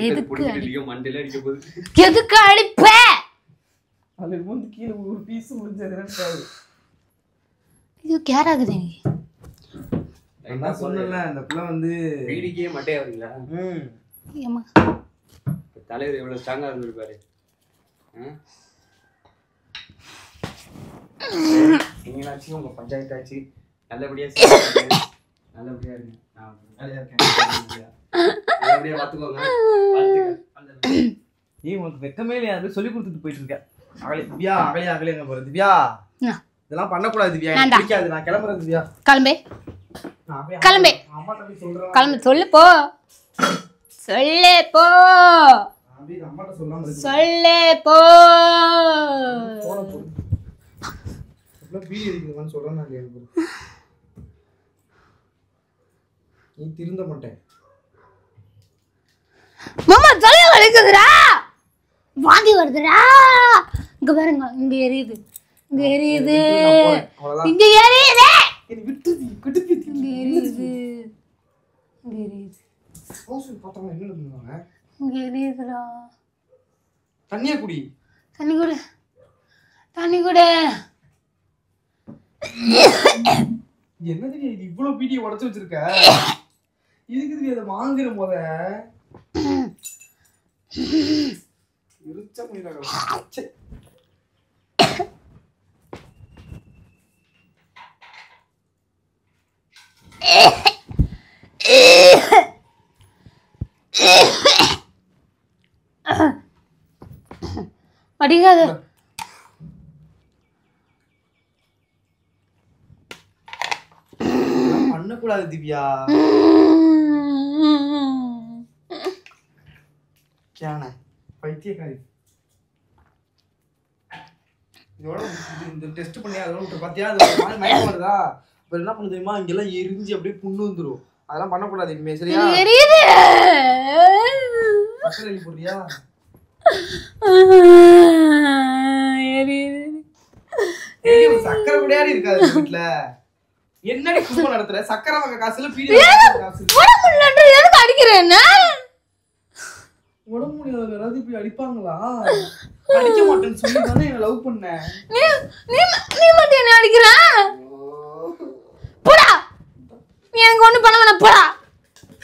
எதுக்கு அடிக்க மண்டல அடிக்க போகுது? எதுக்கு அடிப்ப? அது வந்து கீழ ஒரு பீஸ் முடிஞ்சது ரெண்டாவது. இது கேர் ஆகுது நீ. நான் சொன்னல அந்த புள்ள வந்து வீடிக்கே மட்டே வரீங்களா? ஏமா தலைவர் எவ்வளவு ஸ்ட்ராங்கா இருந்திருப்பாரு. நீங்களாச்சும் உங்க பஞ்சாயத்தாச்சு நல்லபடியா நல்லபடியா இருங்க. நான் நல்லபடியா இருக்கேன். நல்லபடியா பாத்துக்கோங்க. ஏய் உனக்கு வெக்கமே இல்லையா? அது சொல்லி கொடுத்துட்டு போயிட்டு இருக்க. அகலே திவ்யா அகலே போற திவ்யா. இதெல்லாம் பண்ணக்கூடாது திவ்யா. எனக்கு பிடிக்காது. நான் கிளம்புறேன் திவ்யா. கிளம்பு. கிளம்பு. அம்மா தம்பி சொல்றேன். கிளம்பு. சொல்லு போ. சொல்லு போ. அப்படியே அம்மாட்ட சொல்லாம இருக்கு. சொல்லு போ. போன போ. இவ்ளோ பீடி அடிக்குதுன்னு சொல்றேன் நான் கேக்குறேன். நீ திருந்த மாட்டே. மாமா தலை வலிக்குதுடா. வாந்தி வருதுடா. இங்க பாருங்க இங்க எரியுது. இங்க எரியுது. இங்க எரியுது. இது விட்டு குடுப்பி இங்க எரியுது. இங்க எரியுது. ஹவுஸ் பார்த்தா என்ன பண்ணுவாங்க? இங்க எரியுதுடா. தண்ணியா குடி. தண்ணி குடு. தண்ணி குடு. என்னது நீ இவ்ளோ பீடியை உடைச்சு வச்சிருக்க? இதுக்கு நீ அதை வாங்குற போத இருச்ச முடியல. அடிக்காத. பண்ணக்கூடாது திவ்யா. கேன பைத்தியக்காரி. இதோட இந்த டெஸ்ட் பண்ணி அதோட பாத்தியா அது மாதிரி மயக்கம் வருதா? அப்புறம் என்ன பண்ணு தெரியுமா? இங்கெல்லாம் எரிஞ்சு அப்படியே புண்ணு வந்துடும். அதெல்லாம் பண்ணக்கூடாது இனிமே சரியா? எரியுது. சக்கரை அள்ளி போடுறியா? எரியுது. சக்கரை கூடயாடி இருக்காது வீட்டுல. என்னடி குடும்பம் நடத்துற? சக்கரை வாங்க காசுல பீடி வாங்க காசு. உடம்புல எதுக்கு அடிக்கிறேன்? உடம்பு முடியாத யாராவது இப்படி அடிப்பாங்களா? அடிக்க மாட்டேன்னு சொல்லி தானே என்ன லவ் பண்ண. நீ மட்டும் என்ன அடிக்கிற? போடா, நீ எனக்கு ஒண்ணு பண்ண வேணாம், போடா.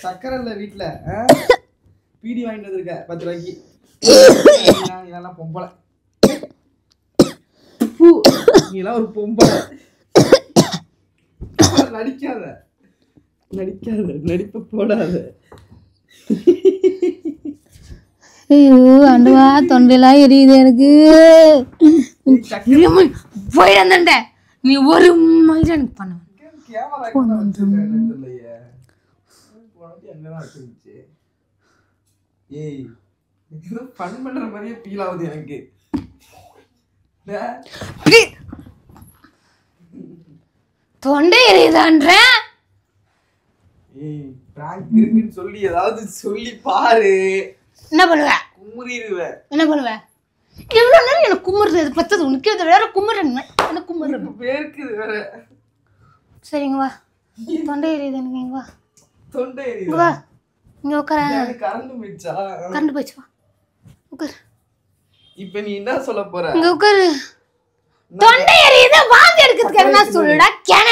சக்கரை இல்ல வீட்டுல, பீடி வாங்கிட்டு வந்திருக்க 10 ரூபாய்க்கு. இதெல்லாம் பொம்பளை, நீ எல்லாம் ஒரு பொம்பளை. நடிக்காத நடிக்காத, நடிப்ப போடாத. ஐயோ அண்டுவா, தொண்டையெல்லாம் எரியுது எனக்கு. போய் வந்தேன்ட, நீ ஒரு மாதிரி எனக்கு பண்ண. ஏய், ஃபன் பண்ற மாதிரியே ஃபீல் ஆகுது எனக்கு. தொண்டை எரியுதான்ற. ஏய், பிராங்க் இருக்குன்னு சொல்லி ஏதாவது சொல்லி பாரு. என்ன பண்ணுவ? குமுறிடுவ. என்ன பண்ணுவ? எவ்வளவு நேரம் எனக்கு குமுறுறது பத்தது உனக்கு? அது வேற குமுறன் என்ன குமுறது பேருக்குது வேற. சரிங்க வா, தொண்டை எரியுது எனக்கு. இங்க வா, தொண்டை எரியுது. வா இங்க உட்கார. கரண்ட் போயிடுச்சா? கரண்ட் போயிடுச்சு, வா உட்காரு. இப்ப நீ என்ன சொல்ல போற? இங்க உட்காரு. தொண்டை எரியுது, வாந்தி எடுக்கிறதுக்கு என்ன சொல்லுடா கேன.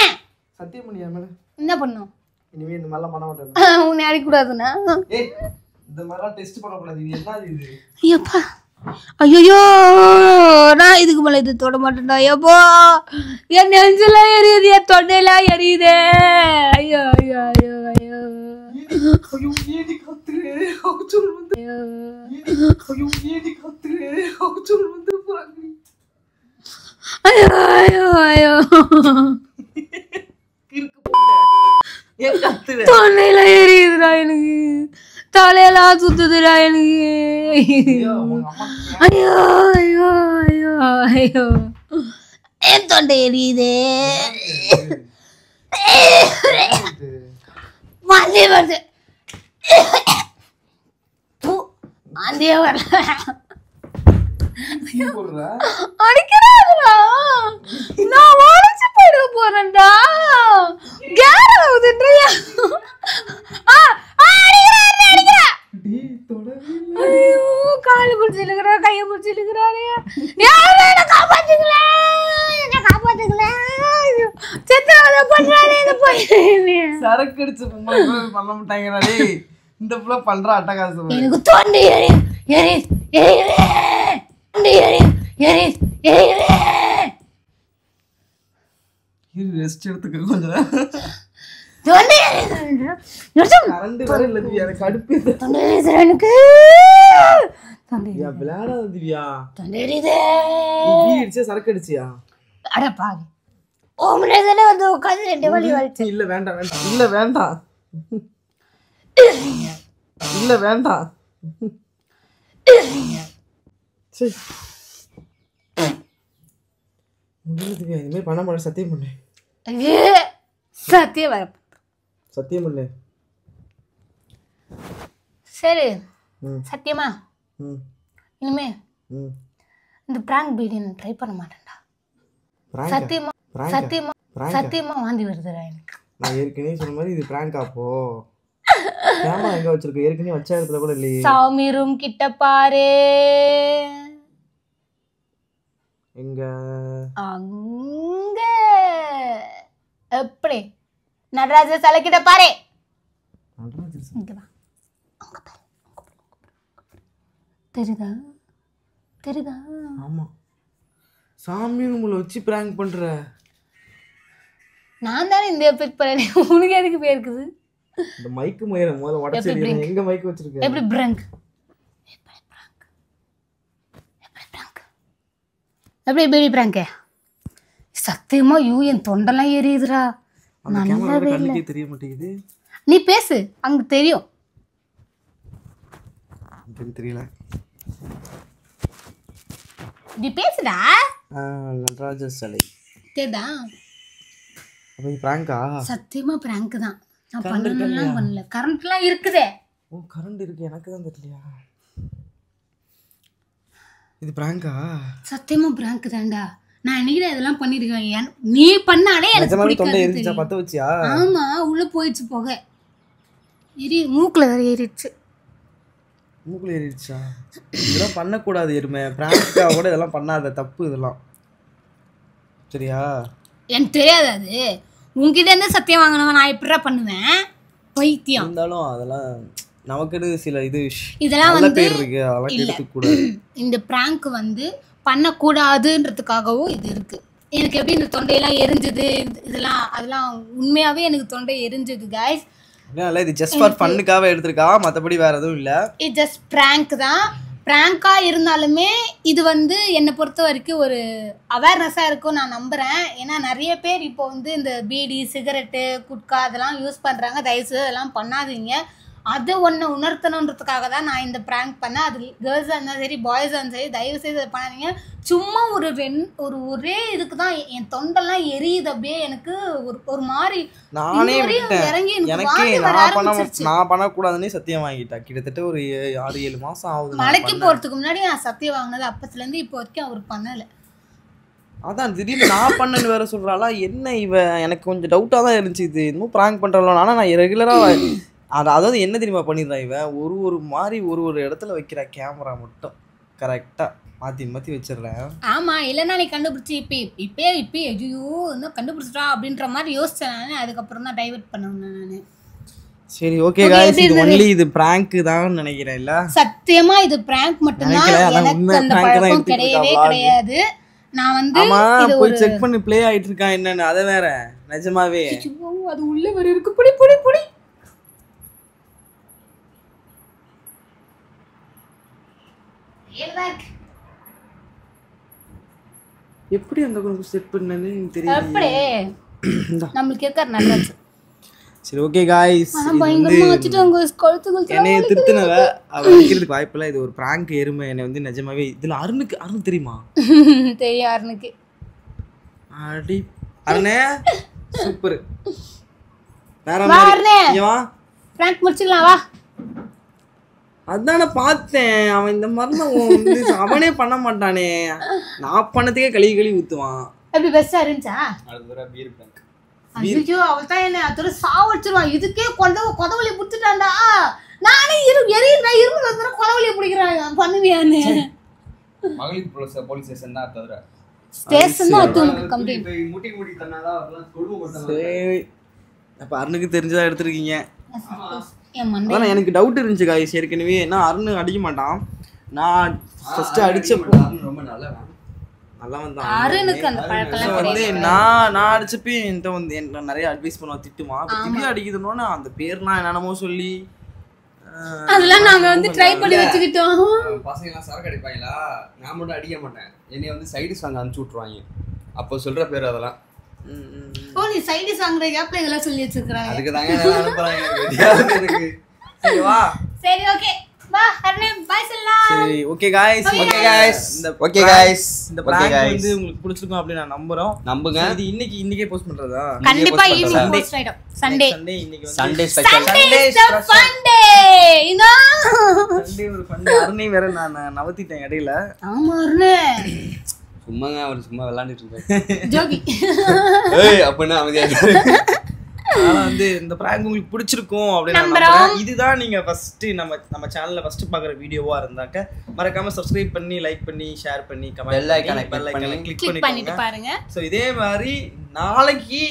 சத்தியம் பண்ணியா மேல? என்ன பண்ணும்? இனிமே இந்த மாதிரிலாம் பண்ண மாட்டேன். உன்னை அடிக்கூடாதுன்னா. ஏய், இந்த மாதிரிலாம் டெஸ்ட் பண்ணக்கூடாது. இது என்ன இது? ஐயோப்பா, ஐயோ நான் இதுக்கு மேலே இது தொட மாட்டேன்டா. ஐயோப்பா, என் நெஞ்செல்லாம் எரியுது, என் தொண்டையெல்லாம் எரியுதே. ஐயோ ஐயோ ஐயோ ஐயோ ஐயோ, ஏடி கத்துறே. அவச்சூர் வந்து. ஐயோ, ஏடி கத்துறே. அவச்சூர் வந்து போறாங்க. ஐயோ ஐயோ ஐயோ, கிறுக்கு போட்ட. ஏன் கத்துற? தொண்டையில எரியுதுடா எனக்கு, தலையெல்லாம் சுத்துதுடா எனக்கு. ஐயோ ஐயோ ஐயோ ஐயோ, என் தொண்டை எரியுதே. வாந்தியே வருது. வாந்தியே வரல. அடிக்கிறாங்களா? நான் உடச்சு போயிட போறேன்டா. கேர் ஆகுதுன்றியா? ஐயோ, காலை பிடிச்சி இழுக்கிறா, கையை பிடிச்சி இழுக்கிறாரு. யாரும் என்ன காப்பாத்துக்கல, என்ன காப்பாத்துக்கல. சித்திரவதை பண்றானே இந்த பையன். சரக்கு அடிச்சு பொம்பளை பண்ண மாட்டாங்கடா. டேய், இந்த புள்ள பண்ற அட்டகாசம். எனக்கு தொண்டை எரியுது, தொண்டை எரியுது. இது ரெஸ்ட் எடுத்துக்க கொஞ்சம். தொண்டை எரியுது. கரண்ட் வர இல்ல திவ்யா, எனக்கு கடுப்பு. தொண்டை எரியுது எனக்கு. திவ்யா விளையாடாத திவ்யா. தொண்டை எரியுது. நீ பீ அடிச்சா சரக்கு அடிச்சியா? அட பாவி, ஓ முன்னாடி வந்து உட்காந்து 2 வலி வலிச்சு. இல்ல வேண்டாம் வேண்டாம். இல்ல வேண்டாம். இல்ல வேண்டாம். சரி முடியல திவ்யா, இந்த மாதிரி பண்ண மாட்டேன். சத்தியம் பண்ணு. சத்தியம் வர. சத்தியம் பண்ணு. சரி சத்தியமா? இனிமே ம் இந்த பிராங்க் வீடியோ ட்ரை பண்ண மாட்டேன்டா. சத்தியமா சத்தியமா சத்தியமா வாந்தி வருதுடா எனக்கு. நான் ஏற்கனவே சொன்ன மாதிரி இது பிராங்க். அப்போ கேமரா எங்க வச்சிருக்க? ஏற்கனவே வச்ச இடத்துல கூட இல்லையே. சாமி ரூம் கிட்ட பாரு. எங்க? அங்க. எப்படி? நடராஜ சிலை கிட்ட பாரு. இங்க வா, அங்க பாரு. தெரியுதா? தெரியுதா? ஆமா, சாமி ரூம்ல வச்சு பிராங்க் பண்ற. நான் தானே இந்த எஃபெக்ட் பண்ணேன். உனக்கு எதுக்கு பேர் இருக்குது? இந்த மைக் மயிர முதல்ல உடைச்சிரு. எங்க மைக் வச்சிருக்க? எப்படி பிராங்க்? எப்படி பேபி பிராங்க்? சத்தியமா என் தொண்டெல்லாம் எரியுதுடா. நல்லாவே இல்லை. தெரிய மாட்டேங்குது. நீ பேசு, அங்க தெரியும். தெரியல. நீ பேசுடா. நடராஜ சிலை தெரியுதா? அப்ப பிராங்கா? சத்தியமா பிராங்க் தான். நான் பண்ணலாம் பண்ணல. கரண்ட்லாம் இருக்குதே. ஓ கரண்ட் இருக்கு, எனக்கு தான் தெரியலையா. இது பிராங்கா? சத்தியமா பிராங்க் தான்டா. நான் என்னைக்கு இதெல்லாம் பண்ணிருக்கேன். நீ பண்ணாலே எனக்கு பிடிக்காது. பத்த வச்சியா? ஆமா, உள்ள போயிடுச்சு போக. மூக்குல வேற ஏறிடுச்சு. மூக்குல ஏறிடுச்சா? இதெல்லாம் பண்ணக்கூடாது எருமை. பிராங்காக கூட இதெல்லாம் பண்ணாத, தப்பு இதெல்லாம். சரியா? எனக்கு தெரியாது. அது உங்ககிட்ட இருந்து சத்தியம் வாங்கினவன் நான் எப்படிடா பண்ணுவேன்? பைத்தியம். இருந்தாலும் அதெல்லாம் நமக்குன்னு சில இதெல்லாம் வந்து இருக்கு, அதெல்லாம் எடுத்துக்கூடாது. இந்த பிராங்க் வந்து பண்ணக்கூடாதுன்றதுக்காகவும் இது இருக்கு. எனக்கு எப்படி இந்த தொண்டையெல்லாம் எரிஞ்சுது அதெல்லாம் உண்மையாவே எனக்கு தொண்டை எரிஞ்சுது கைஸ். இது ஜஸ்ட் ஃபார் ஃபன்னுக்காக எடுத்துருக்கா, மற்றபடி வேற எதுவும் இல்லை. இது ஜஸ்ட் பிராங்க் தான். பிராங்காக இருந்தாலுமே இது வந்து என்னை பொறுத்த வரைக்கும் ஒரு அவேர்னஸாக இருக்கும் நான் நம்புகிறேன். ஏன்னா நிறைய பேர் இப்போ வந்து இந்த பீடி, சிகரெட்டு, குட்கா அதெல்லாம் யூஸ் பண்ணுறாங்க. தயவுசெய்து அதெல்லாம் பண்ணாதீங்க. அது ஒன்று உணர்த்தணுன்றதுக்காக தான் நான் இந்த ப்ராங்க் பண்ணேன். அது கேர்ள்ஸாக இருந்தாலும் சரி, பாய்ஸாக இருந்தாலும் சரி, தயவுசெய்து அதை பண்ணாதீங்க. சும்மா ஒரே இதுக்கு தான் என் தொண்டெல்லாம் எரியுது. அப்படியே எனக்கு ஒரு மாதிரி நானே இறங்கி நான் பண்ணக்கூடாதுன்னே சத்தியம் வாங்கிட்டேன். கிட்டத்தட்ட ஒரு 6-7 மாசம் ஆகுது. மலைக்கு போகிறதுக்கு முன்னாடி நான் சத்தியம் வாங்கினது. அப்பத்துலேருந்து இப்போ வரைக்கும் அவர் பண்ணலை. அதான் திடீர்னு நான் பண்ணன்னு வேற சொல்கிறாளா என்ன இவ? எனக்கு கொஞ்சம் டவுட்டாக தான் இருந்துச்சு. இது இன்னும் ப்ராங்க் பண்ணுறாளோ. ஆனால் நான் ரெகுலராக அதாவது என்ன தெரியுமா பண்ணிடுறான் இவன்? ஒரு மாதிரி ஒரு இடத்துல வைக்கிற கேமரா மட்டும் கரெக்டாக மாற்றி வச்சிடுறேன். ஆமாம், இல்லைன்னா நீ கண்டுபிடிச்சி இப்போ ஐயோ இன்னும் கண்டுபிடிச்சிட்டா அப்படின்ற மாதிரி யோசிச்சேன் நான். அதுக்கப்புறம் தான் டைவர்ட் பண்ணுவேன் நான். சரி ஓகே गाइस, இது ஒன்லி இது பிராங்க் தான் நினைக்கிறேன். இல்ல சத்தியமா இது பிராங்க் மட்டும்தான். எனக்கு அந்த பழக்கம் கிடையாது. நான் வந்து இது போய் செக் பண்ணி ப்ளே ஆயிட்டு இருக்கான் என்னன்னு. அத வேற நிஜமாவே அது உள்ள வர இருக்கு. புடி எப்படி அந்த குரூப் செட் பண்ணனே தெரியல. எப்படி நமக்கு கேட்கற நல்லது. சரி ஓகே गाइस, பயங்கரமா வச்சிட்டாங்க கழுத்துக்குள்ள. என்னைய திருத்துனவ அவ நிக்கிறதுக்கு வாய்ப்பில்லை. இது ஒரு பிராங்க் எருமை. என்ன வந்து நிஜமாவே இதுல அருணுக்கு தெரியுமா? தெரியும் அருணுக்கு. அடி அருணே சூப்பர். வேற மாதிரி வா பிராங்க் முடிச்சிடலாம் வா. அதான பார்த்தேன். அவன் இந்த மாதிரி அவனே பண்ண மாட்டானே. நான் பண்ணதுக்கே கழுவி ஊத்துவான். எப்படி பெஸ்டா இருந்துச்சா? அதுவரை பீர் பிராங்க். ஐயோ அவள் தான் என்ன அதோட சாவடிச்சிருவான். இதுக்கே கொதவலி புடிச்சிட்டான்டா. நானே இருமுறை கொதவலியை பிடிக்கிறான். பண்ணுவியான்னு மகளிர் போலீஸ் ஸ்டேஷன் தான் தவிர ஸ்டேஷன் தான் கம்ப்ளைண்ட் முட்டி தன்னாதான் அதெல்லாம் கொடுமை. சரி அப்ப அருணுக்கு தெரிஞ்சதா எடுத்துருக்கீங்க. அதான் எனக்கு டவுட் இருந்துச்சு गाइस ஏற்கனவே. ஏன்னா அருண் அடிக்க மாட்டான். நான் ஃபர்ஸ்ட் அடிச்சப்போ ரொம்ப நல்லவன். நல்லவன் தான். அருணுக்கு அந்த பழக்கம் வந்து நான் அடிச்சப்ப என்கிட்ட வந்து என்ன நிறைய அட்வைஸ் பண்ணுவா, திட்டுமா. திடீர்னு அடிக்குதுன்னு அந்த பேர்லாம் என்னென்னமோ சொல்லி அதெல்லாம் நாங்க வந்து ட்ரை பண்ணி வச்சுக்கிட்டோம். பசங்க எல்லாம் சரக்கு அடிப்பாங்களா, நான் மட்டும் அடிக்க மாட்டேன். என்னைய வந்து சைடிஸ் வாங்க அனுப்பிச்சு விட்டுருவாங்க. அப்போ சொல்ற பேர் அதெல்லாம். ஓ நீ சைடிஸ் வாங்குற கேப்ல இதெல்லாம் சொல்லி வச்சிருக்காங்க. அதுக்கு தாங்க அனுப்புறாங்க. சரி வா. சரி ஓகே வா அருணே பை சொல்லலாம். சரி ஓகே गाइस இந்த பிராங்க் வந்து உங்களுக்கு பிடிச்சிருக்கும் அப்படி நான் நம்புங்க. இது இன்னைக்கே போஸ்ட் பண்றதா? கண்டிப்பா ஈவினிங் போஸ்ட் ஆயிடும். சண்டே இன்னைக்கு வந்து சண்டே ஸ்பெஷல். சண்டே இங்க சண்டே ஒரு ஃபன். அருணை வேற நான் நவத்திட்டேன் இடையில. ஆமா அருணே சும்மாங்க அவர் சும்மா விளையாண்டுட்டு இருக்காரு. ஜோகி ஏய் அப்பனா அமைதியா இரு. ஆனா வந்து இந்த பிராங்க் உங்களுக்கு பிடிச்சிருக்கும் அப்படின்னு நம்புறேன். இதுதான் நீங்க ஃபர்ஸ்ட் நம்ம சேனல்ல ஃபர்ஸ்ட் பாக்குற வீடியோவா இருந்தாக்க மறக்காம சப்ஸ்கிரைப் பண்ணி, லைக் பண்ணி, ஷேர் பண்ணி, கமெண்ட் பெல் ஐகானை கிளிக் பண்ணிட்டு பாருங்க. சோ இதே மாதிரி நாளைக்கு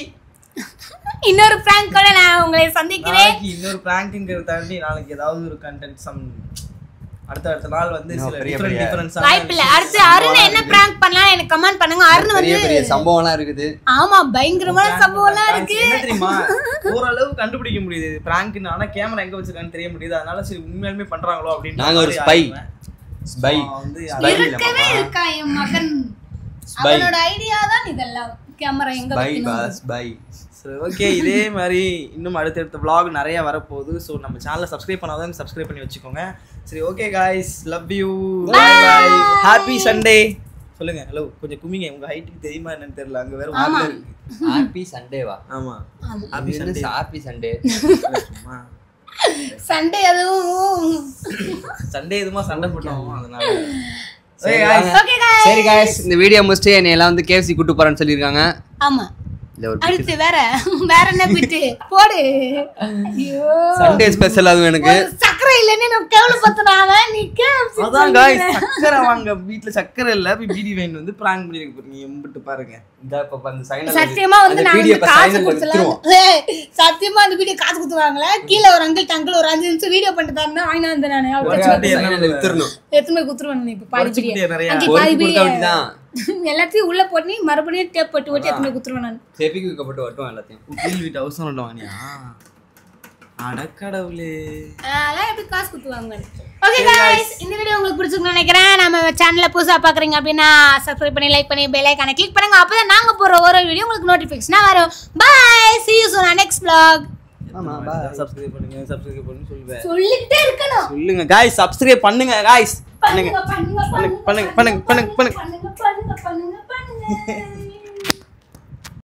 இன்னொரு பிராங்கோட நான் உங்களை சந்திக்கிறேன். இன்னொரு பிராங்க்ங்கறத தாண்டி நாளைக்கு ஏதாவது ஒரு கண்டென்ட் அடுத்த நாள் வந்து சில டிஃபரன்ஸ் வாய்ப்பில்ல. அடுத்து அருண் என்ன பிராங்க் பண்ணலாம் எனக்கு கமெண்ட் பண்ணுங்க. அருண் வந்து பெரிய சம்பவம்லாம் இருக்குது. ஆமா பயங்கரமான சம்பவம்லாம் இருக்கு. என்ன தெரியுமா, ஓரளவு கண்டுபிடிக்க முடியுது பிராங்க்னு. ஆனா கேமரா எங்க வச்சிருக்கான்னு தெரிய முடியுது. அதனால சரி உண்மையாலுமே பண்றாங்களோ அப்படின்னு நாங்க ஒரு ஸ்பை வந்து இருக்கவே இருக்கா என் மகன். அவனோட ஐடியா தான் இதெல்லாம். கேமரா எங்க வைக்கணும். பை சரி ஓகே. இதே மாதிரி இன்னும் அடுத்தடுத்த vlog நிறைய வரப்போகுது. ஸோ நம்ம சேனலை சப்ஸ்கிரைப் பண்ணாதான் சப்ஸ்கிரைப் பண்ணி வச்சுக்கோங்க. சரி okay guys, love you, bye bye, happy Sunday. சொல்லுங்க ஹலோ கொஞ்சம் குமிங்க உங்க ஹைட்டுக்கு தெரியுமா என்னன்னு தெரியல அங்க வேற ஆமா. வார்த்தை இருக்கு. ஹாப்பி சண்டேவா? ஆமா ஹாப்பி சண்டே. Happy Sunday. சும்மா சண்டே அதுவும் சண்டே எதுமா சண்டை போட்டோம் அதனால சரி ஓகே गाइस சரி guys, இந்த வீடியோ முடிச்சுட்டு என்னை எல்லாம் வந்து KFC கூட்டு போறேன்னு சொல்லியிருக்காங்க. ஆமா இல்ல ஒரு அடுத்து வேற என்ன பிட்டு போடு ஐயோ சண்டே ஸ்பெஷல் அதுவும் எனக்கு. சக்கரை இல்லன்னு நான் கேவலப்படுத்துறாங்க நீ கேஎஃப்சி அதான் गाइस சக்கரை வாங்க வீட்ல சக்கரை இல்ல போய் பீடி வைன் வந்து பிராங்க் பண்ணிருக்க போறீங்க எம்பிட்டு பாருங்க. இந்த இப்ப அந்த சைனல் சத்தியமா வந்து நான் வந்து காசு கொடுத்துலாம் சத்தியமா அந்த வீடியோ காசு கொடுத்துவாங்களே கீழ ஒரு அங்கிள் ஒரு 5 நிமிஷம் வீடியோ பண்ணிட்டு தரேன் வாங்கி வந்தேன் நானு எத்தனை குத்துருவாங்க இப்ப பாதி வீடியோ நிறைய அங்க பாதி வீடியோ அப்படிதான் எல்லாத்தையும் உள்ள போட்டு மறுபடியும் டேப் போட்டு எத்தனை குத்துருவேன் நான் செபிக்கு வைக்கப்பட்டு வரட்டும் எல்லாத்தையும். கீழ் வீட்டு அவசரம் இல்ல வாங்கியா அடக்கடவுளே அதெல்லாம் எப்படி காசு குத்துவாங்க. ஓகே गाइस இந்த வீடியோ உங்களுக்கு பிடிச்சிருக்கும்னு நினைக்கிறேன். நம்ம சேனலை புதுசா பாக்குறீங்க அப்படின்னா சப்ஸ்கிரைப் பண்ணி லைக் பண்ணி பெல் ஐகானை கிளிக் பண்ணுங்க. அப்பதான் நாங்க போற ஒரு வீடியோ உங்களுக்கு நோட்டிபிகேஷனா வரும். Bye see you soon on next vlog. ஆமா சப்ஸ்கிரைப் பண்ணுங்க சொல்லுவேன் சொல்லிட்டே இருக்கணும். சொல்லுங்க गाइस சப்ஸ்கிரைப் பண்ணுங்க गाइस பண்ணுங்க பண்ணுங்க பண்ணுங்க பண்ணுங்க பண்ணுங்க பண்ணுங்க பண்ணுங்க